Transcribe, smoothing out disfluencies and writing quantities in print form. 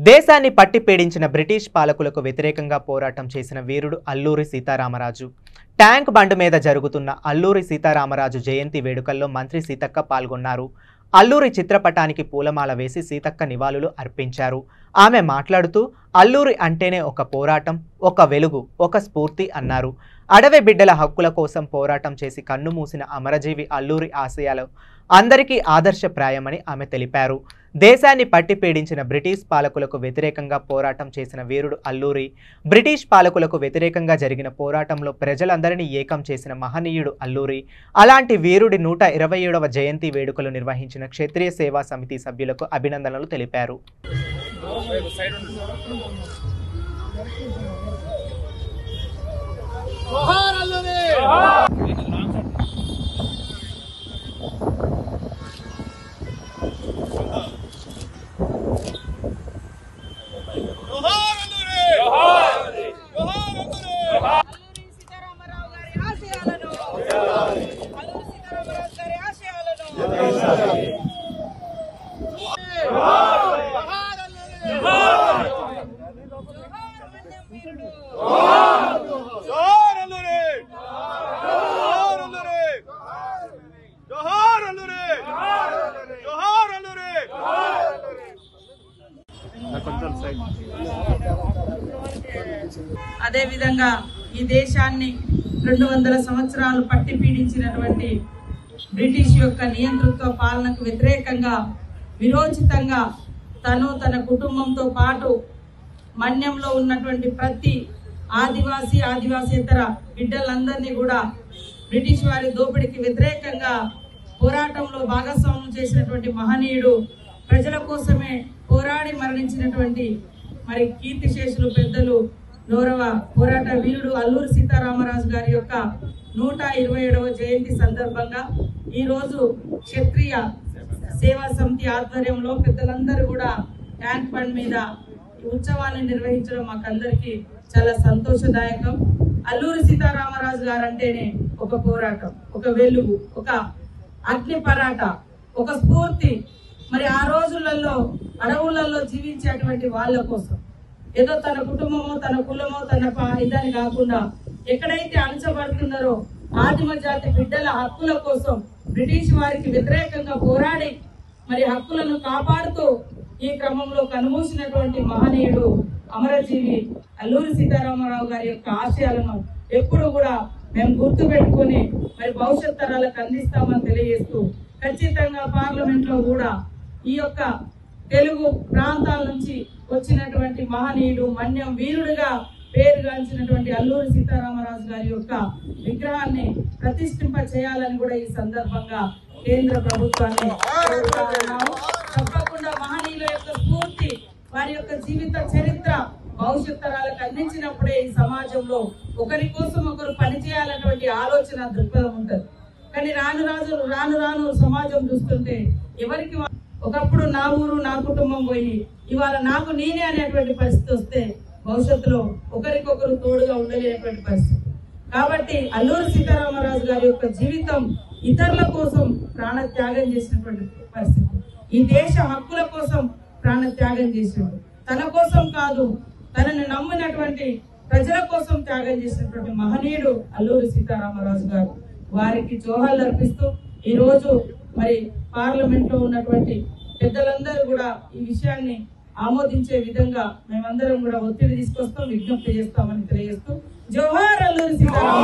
దేశాన్ని పట్టి పీడించిన బ్రిటిష్ పాలకులకు వ్యతిరేకంగా పోరాటం చేసిన వీరుడు అల్లూరి సీతారామరాజు. ట్యాంక్ బండ్ మీద జరుగుతున్న అల్లూరి సీతారామరాజు జయంతి వేడుకల్లో మంత్రి సీతక్క పాల్గొన్నారు. అల్లూరి చిత్రపటానికి పూలమాల వేసి సీతక్క నివాళులు అర్పించారు. ఆమె మాట్లాడుతూ అల్లూరి అంటేనే ఒక పోరాటం, ఒక వెలుగు, ఒక స్ఫూర్తి అన్నారు. అడవి బిడ్డల హక్కుల కోసం పోరాటం చేసి కన్నుమూసిన అమరజీవి అల్లూరి ఆశయాలు అందరికీ ఆదర్శప్రాయమని ఆమె తెలిపారు. దేశాన్ని పట్టి పీడించిన బ్రిటిష్ పాలకులకు వ్యతిరేకంగా పోరాటం చేసిన వీరుడు అల్లూరి. బ్రిటిష్ పాలకులకు వ్యతిరేకంగా జరిగిన పోరాటంలో ప్రజలందరినీ ఏకం చేసిన మహనీయుడు అల్లూరి. అలాంటి వీరుడి 127వ జయంతి వేడుకలు నిర్వహించిన క్షత్రియ సేవా సమితి సభ్యులకు అభినందనలు తెలిపారు. అదే విధంగా ఈ దేశాన్ని 200 సంవత్సరాలు పట్టి పీడించినటువంటి బ్రిటిష్ యొక్క నియంతృత్వ పాలనకు వ్యతిరేకంగా విరోచితంగా తను తన కుటుంబంతో పాటు మన్యంలో ఉన్నటువంటి ప్రతి ఆదివాసేతర బిడ్డలందరినీ కూడా బ్రిటిష్ వారి దోపిడీకి వ్యతిరేకంగా పోరాటంలో భాగస్వామ్యం చేసినటువంటి మహనీయుడు, ప్రజల కోసమే పోరాడి మరణించినటువంటి మరి కీర్తిశేషులు పెద్దలు గౌరవ పోరాట వీరుడు అల్లూరి సీతారామరాజు గారి యొక్క 127వ జయంతి సందర్భంగా ఈరోజు క్షత్రియ సేవా సమితి ఆధ్వర్యంలో పెద్దలందరూ కూడా ట్యాంక్ బండ్ మీద ఉత్సవాన్ని నిర్వహించడం మాకందరికీ చాలా సంతోషదాయకం. అల్లూరి సీతారామరాజు గారు అంటేనే ఒక పోరాటం, ఒక వెలుగు, ఒక అగ్ని పరాట, ఒక స్ఫూర్తి. మరి ఆ రోజులలో అడవులలో జీవించేటువంటి వాళ్ళ కోసం ఏదో తన కుటుంబమో తన కులమో తన ఇదని కాకుండా ఎక్కడైతే అణచబడుతున్నారో ఆదిమ జాతి బిడ్డల హక్కుల కోసం బ్రిటిష్ వారికి వ్యతిరేకంగా పోరాడి మరి హక్కులను కాపాడుతూ ఈ క్రమంలో కనుమూసినటువంటి మహనీయుడు అమరజీవి అల్లూరి సీతారామరావు గారి యొక్క ఆశయాలను ఎప్పుడు కూడా మేము గుర్తు పెట్టుకుని మరి భవిష్యత్ తరాలకు అందిస్తామని తెలియజేస్తూ, ఖచ్చితంగా పార్లమెంట్ లో కూడా ఈ యొక్క తెలుగు ప్రాంతాల నుంచి వచ్చినటువంటి మహనీయుడు, మన్యం వీరుడిగా పేరుగాంచినటువంటి అల్లూరి సీతారామరాజు గారి యొక్క విగ్రహాన్ని ప్రతిష్ఠింప చేయాలని కూడా ఈ సందర్భంగా కేంద్ర ప్రభుత్వాన్ని తప్పకుండా మహనీయుల యొక్క స్ఫూర్తి, వారి యొక్క జీవిత చరిత్ర భవిష్యత్ తరాలకు అందించినప్పుడే ఈ సమాజంలో ఒకరి కోసం ఒకరు పనిచేయాలన్నటువంటి ఆలోచన దృక్పథం ఉంటుంది. కానీ రాను సమాజం చూస్తుంటే ఎవరికి ఒకప్పుడు నా ఊరు నా కుటుంబం పోయి ఇవాళ నాకు నేనే అనేటువంటి పరిస్థితి వస్తే భవిష్యత్తులో ఒకరికొకరు తోడుగా ఉండలేనటువంటి పరిస్థితి. కాబట్టి అల్లూరి సీతారామరాజు గారి యొక్క జీవితం ఇతరుల కోసం ప్రాణ త్యాగం చేసినటువంటి పరిస్థితి. ఈ దేశ హక్కుల కోసం ప్రాణ త్యాగం చేసిండు. తన కోసం కాదు, తనని నమ్మినటువంటి ప్రజల కోసం త్యాగం చేసినటువంటి మహనీయుడు అల్లూరి సీతారామరాజు గారు. వారికి జోహార్లు అర్పిస్తూ ఈ రోజు మరి పార్లమెంట్ లో ఉన్నటువంటి పెద్దలందరూ కూడా ఈ విషయాన్ని ఆమోదించే విధంగా మేమందరం కూడా ఒత్తిడి తీసుకొస్తాం, విజ్ఞప్తి చేస్తామని తెలియజేస్తూ జోహార్ అల్లూరి సీతారామరాజు.